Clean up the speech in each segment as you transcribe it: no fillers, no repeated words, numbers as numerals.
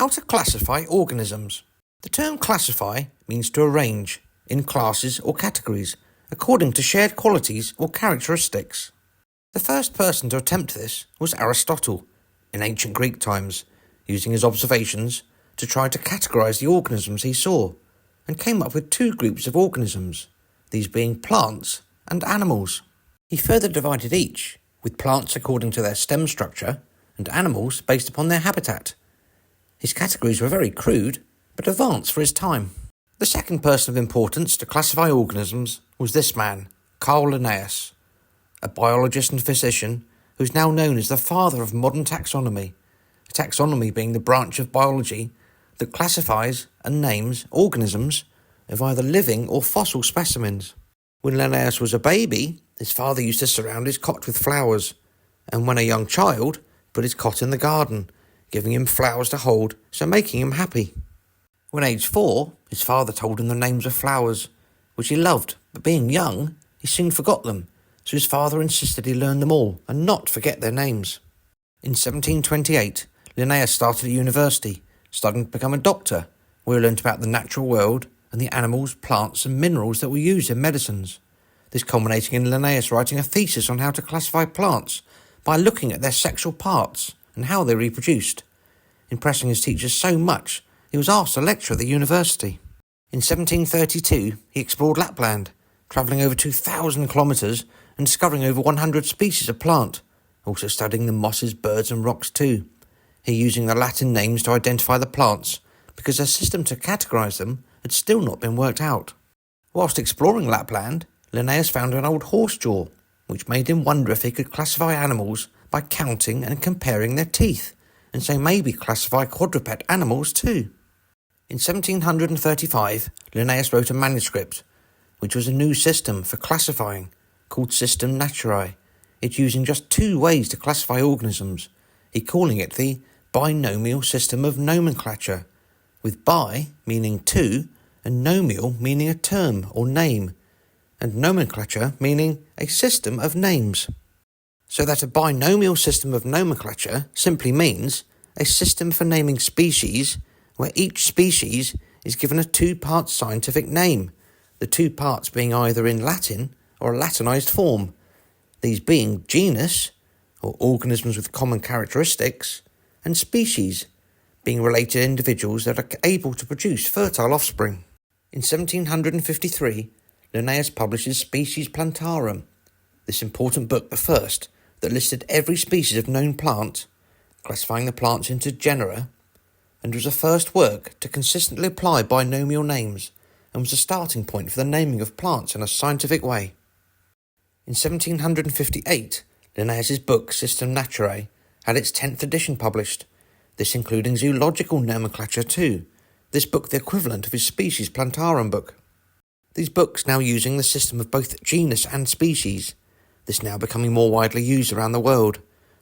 How to classify organisms. The term classify means to arrange in classes or categories according to shared qualities or characteristics. The first person to attempt this was Aristotle in ancient Greek times, using his observations to try to categorize the organisms he saw, and came up with two groups of organisms, these being plants and animals. He further divided each, with plants according to their stem structure and animals based upon their habitat. His categories were very crude, but advanced for his time. The second person of importance to classify organisms was this man, Linnaeus, a biologist and physician who is now known as the father of modern taxonomy, a taxonomy being the branch of biology that classifies and names organisms of either living or fossil specimens. When Linnaeus was a baby, his father used to surround his cot with flowers, and when a young child, put his cot in the garden, giving him flowers to hold, so making him happy. When aged 4, his father told him the names of flowers, which he loved, but being young, he soon forgot them, so his father insisted he learn them all and not forget their names. In 1728, Linnaeus started at university, studying to become a doctor, where he learnt about the natural world and the animals, plants and minerals that were used in medicines. This culminating in Linnaeus writing a thesis on how to classify plants by looking at their sexual parts and how they reproduced. Impressing his teachers so much, he was asked to lecture at the university. In 1732, he explored Lapland, travelling over 2,000 kilometres and discovering over 100 species of plant, also studying the mosses, birds and rocks too. He using the Latin names to identify the plants, because a system to categorise them had still not been worked out. Whilst exploring Lapland, Linnaeus found an old horse jaw, which made him wonder if he could classify animals by counting and comparing their teeth, and so maybe classify quadruped animals too. In 1735, Linnaeus wrote a manuscript, which was a new system for classifying, called System Naturae, it using just two ways to classify organisms, he calling it the binomial system of nomenclature, with bi meaning two, and nomial meaning a term or name, and nomenclature meaning a system of names. So that a binomial system of nomenclature simply means a system for naming species where each species is given a two-part scientific name, the two parts being either in Latin or a Latinized form, these being genus, or organisms with common characteristics, and species, being related individuals that are able to produce fertile offspring. In 1753, Linnaeus publishes Species Plantarum, this important book, the first, that listed every species of known plant, classifying the plants into genera, and was the first work to consistently apply binomial names, and was a starting point for the naming of plants in a scientific way. In 1758, Linnaeus's book System Naturae had its 10th edition published, this including zoological nomenclature too, this book the equivalent of his Species Plantarum book. These books now using the system of both genus and species, this now becoming more widely used around the world,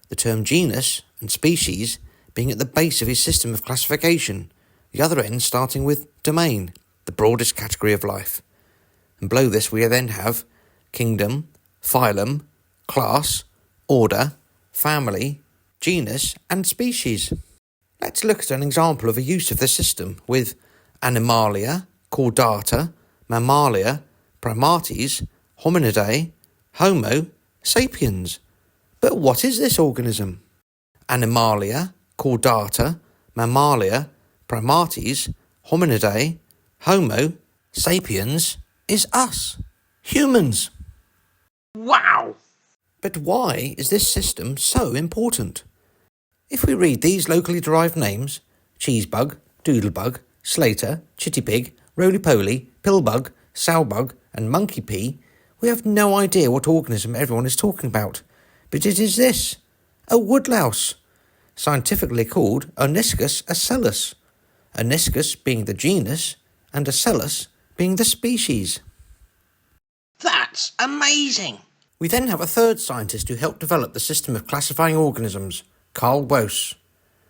the term genus and species being at the base of his system of classification, the other end starting with domain, the broadest category of life. And below this we then have kingdom, phylum, class, order, family, genus and species. Let's look at an example of a use of the system with Animalia, Chordata, Mammalia, Primates, Hominidae, Homo, Sapiens. But what is this organism? Animalia, Chordata, Mammalia, Primates, Hominidae, Homo, Sapiens is us, humans. Wow! But why is this system so important? If we read these locally derived names, cheesebug, doodlebug, slater, chittypig, roly-poly, pillbug, sowbug and monkey pea, we have no idea what organism everyone is talking about. But it is this, a woodlouse, scientifically called Orniscus ocellus, Orniscus being the genus and ocellus being the species. That's amazing! We then have a third scientist who helped develop the system of classifying organisms, Carl Woese,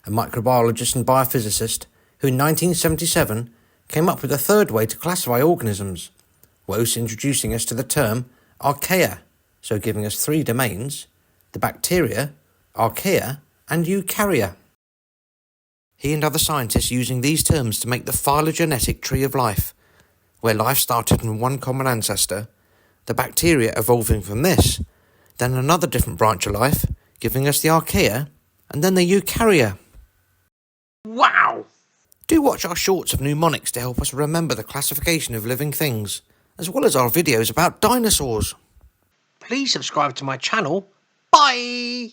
a microbiologist and biophysicist who in 1977 came up with a third way to classify organisms, Woese introducing us to the term archaea, so giving us three domains, the bacteria, archaea and eukarya. He and other scientists using these terms to make the phylogenetic tree of life, where life started from one common ancestor, the bacteria evolving from this, then another different branch of life, giving us the archaea, and then the eukarya. Wow! Do watch our shorts of mnemonics to help us remember the classification of living things, as well as our videos about dinosaurs. Please subscribe to my channel. Bye!